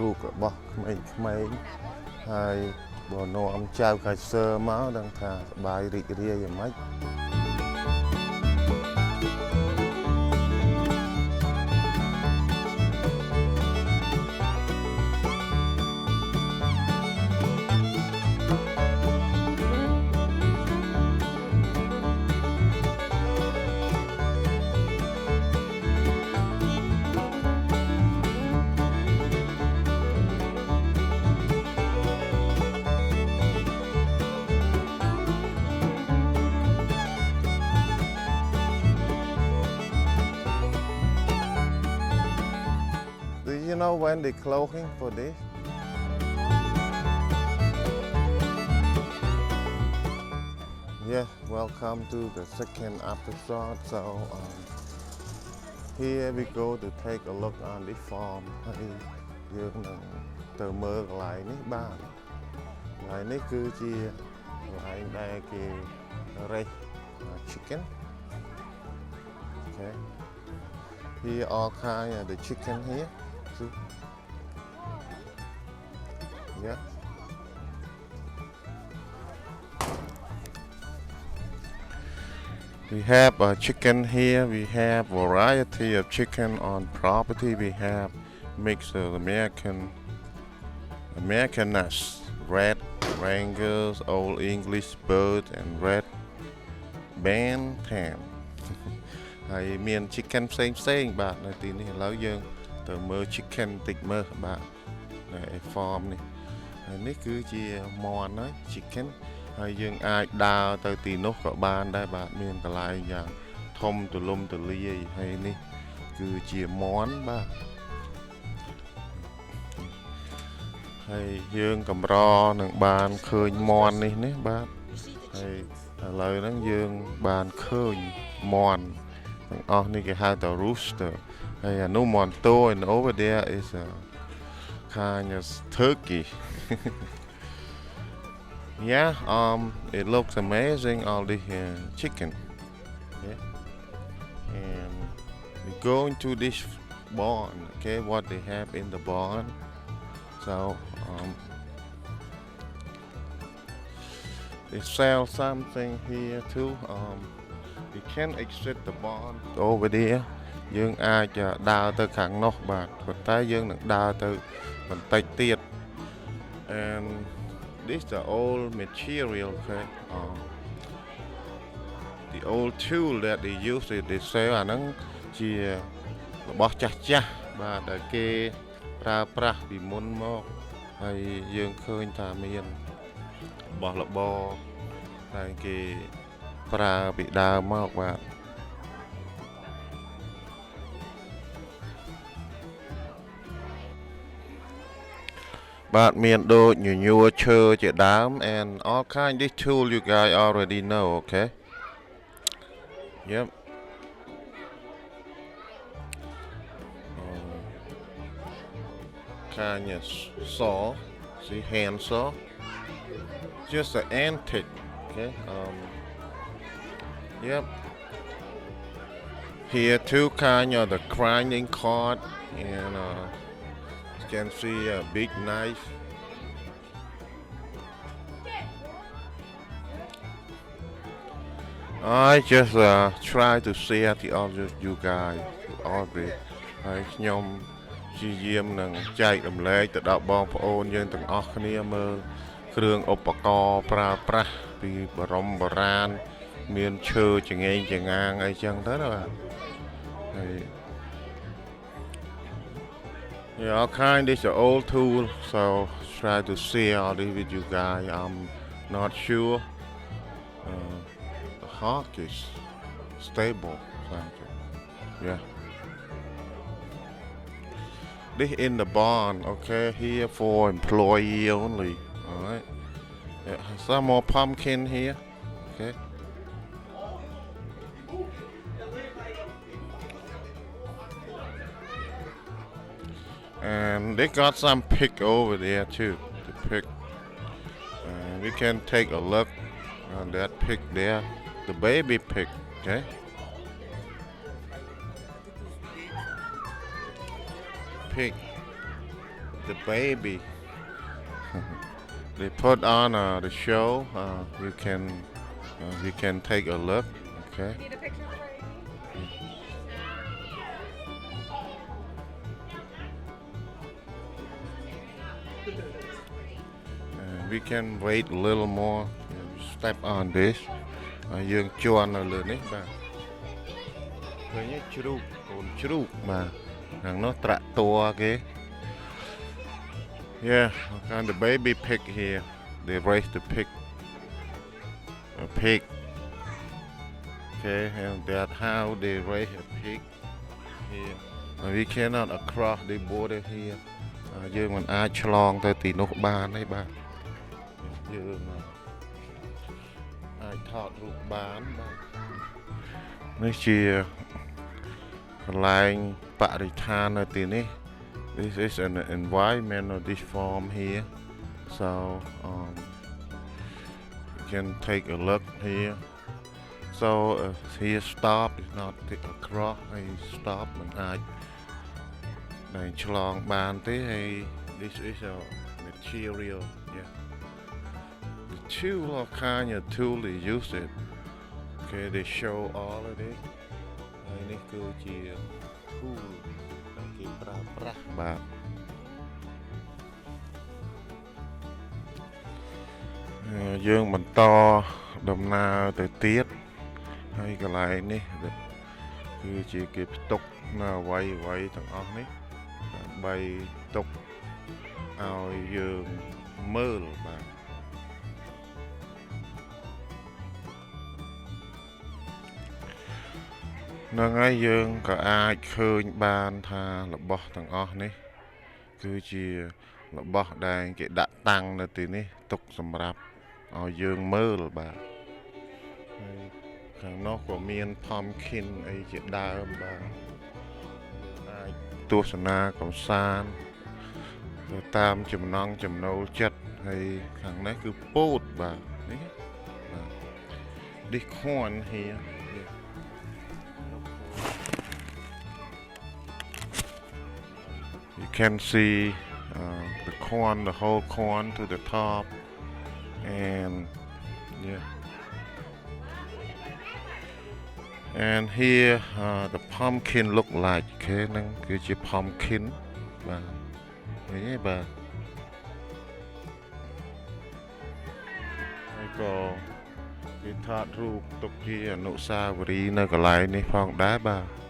ลูกบ่ไม่ให้บ่นอมเจ้าไก่เซอร์มาดังท่าบายริเรียอย่างไร Do you know when they closing for this? Yeah, welcome to the second episode. So here we go to take a look on this farm. យើងនឹងទៅមើលកន្លែងនេះបាទកន្លែងនេះគឺជាកន្លែងដែលគេ raise chicken. Okay. Here all kind of the chicken here. See? Yeah. We have a chicken here. We have variety of chicken on property. We have mixed American nuts, red Wranglers, Old English bird, and red bantam. ហើយមាន chicken ផ្សេងបាទនៅទីនេះឥឡូវយើងទៅមើល chicken តិចមើលបាទនៅ farm នេះហើយនេះគឺជាមាន់ហើយ chicken ហើយយើងអាចដើរទៅទីនោះក៏បានដែរបាទមានកន្លែងយ៉ាងធំទូលំទូលាយហើយនេះគឺជាមាន់បាទហើយយើងកម្រនឹងបានឃើញមាន់នេះបាទហើយឥឡូវហ្នឹងយើងបានឃើញមាន់ទាំងអស់នេះគេហៅថា rooster ហើយអានោះមាន់តូ and over there is a kind of turkey. Yeah, it looks amazing, all the chicken. Okay. And we go into this barn, okay, what they have in the barn. So they sell something here too. We can exit the barn over there. យើងអាចដើរទៅខាងនោះបាទប៉ុន្តែយើងនឹងដើរទៅបន្តិចទៀត and this the old material, okay. The old tool that they use they say អាហ្នឹងជារបស់ចាស់បាទដែលគេប្រើប្រាស់ពីមុនមកហើយយើងឃើញថាមានរបស់របរដែលគេប្រើពីដើមមកបាទបាទមានដូចញញួរឈើជាដើម and all kind this tool you guys already know, okay. Yep. Kind of saw, see hand saw, just an antique, okay. Yep. Here too kind of the grinding cart and you can see a big knife. I just try to share to all you guys all the ហើយខ្ញុំជាយាមនឹងចែករំលែកទៅដល់បងប្អូនយើងទាំងអស់គ្នាមើលគ្រឿងឧបករណ៍ប្រើប្រាស់ពីបរមបុរាណមានឈើចង្អេងចងាងអីចឹងទៅបាទហើយ Yeah, all kind. This is an old tool, so try to share all this with you guys. I'm not sure the hawk is stable. Something. Yeah. This in the barn, okay. Here for employee only. All right. Yeah, some more pumpkin here. Okay. And they got some pig over there too. The pig. And we can take a look on that pig there. The baby pig. Okay. Pig. the baby. They put on the show. You can take a look. Okay. Need a picture for Amy? And we can wait a little more. Step on this. យើងជន់នៅលើនេះបាទឃើញទេជ្រូកកូនជ្រូកបាទខាងនោះត្រាក់ត័រគេ Yeah, and the baby pig here. They raise the pig. A pig. Okay, and that's how they raise a pig here. We cannot across the border here. យើងមិនអាចឆ្លងទៅទីនោះបានទេបាទយើងអាចថតរូបបានបាទនេះជាកន្លែងបរិស្ថាននៅទីនេះ This is an environment of this farm here, so you can take a look here. So here stop is not take across. I stop and I chlong ban thế hay this is a material. Yeah, the tool of kind of tool they use it. Okay, they show all of it. This is tool. គេប្រើប្រាស់បាទយើងបន្តដំណើរទៅទៀតហើយកន្លែងនេះគឺជាគេផ្ទុកនៅអ្វីទាំងអស់នេះដើម្បីទុកឲ្យយើងមើលបាទនឹងហើយយើងក៏អាចឃើញបានថារបស់ទាំងអស់នេះគឺជារបស់ដែលគេដាក់តាំងនៅទីនេះទុកសម្រាប់ឲ្យយើងមើលបាទហើយខាងនោះក៏មាន pumpkin អីជាដើមបាទអាចទស្សនាកម្សាន្តទៅតាមចំណង់ចំណូលចិត្តហើយខាងនេះគឺពោតបាទនេះបាទ This corn here You can see the corn, the whole corn to the top, and yeah. And here the pumpkin look like គេហ្នឹងគឺជា pumpkin បាទឃើញទេបាទហើយក៏គេថតរូបទុកជាអនុស្សាវរីយ៍នៅកន្លែងនេះផងដែរបាទ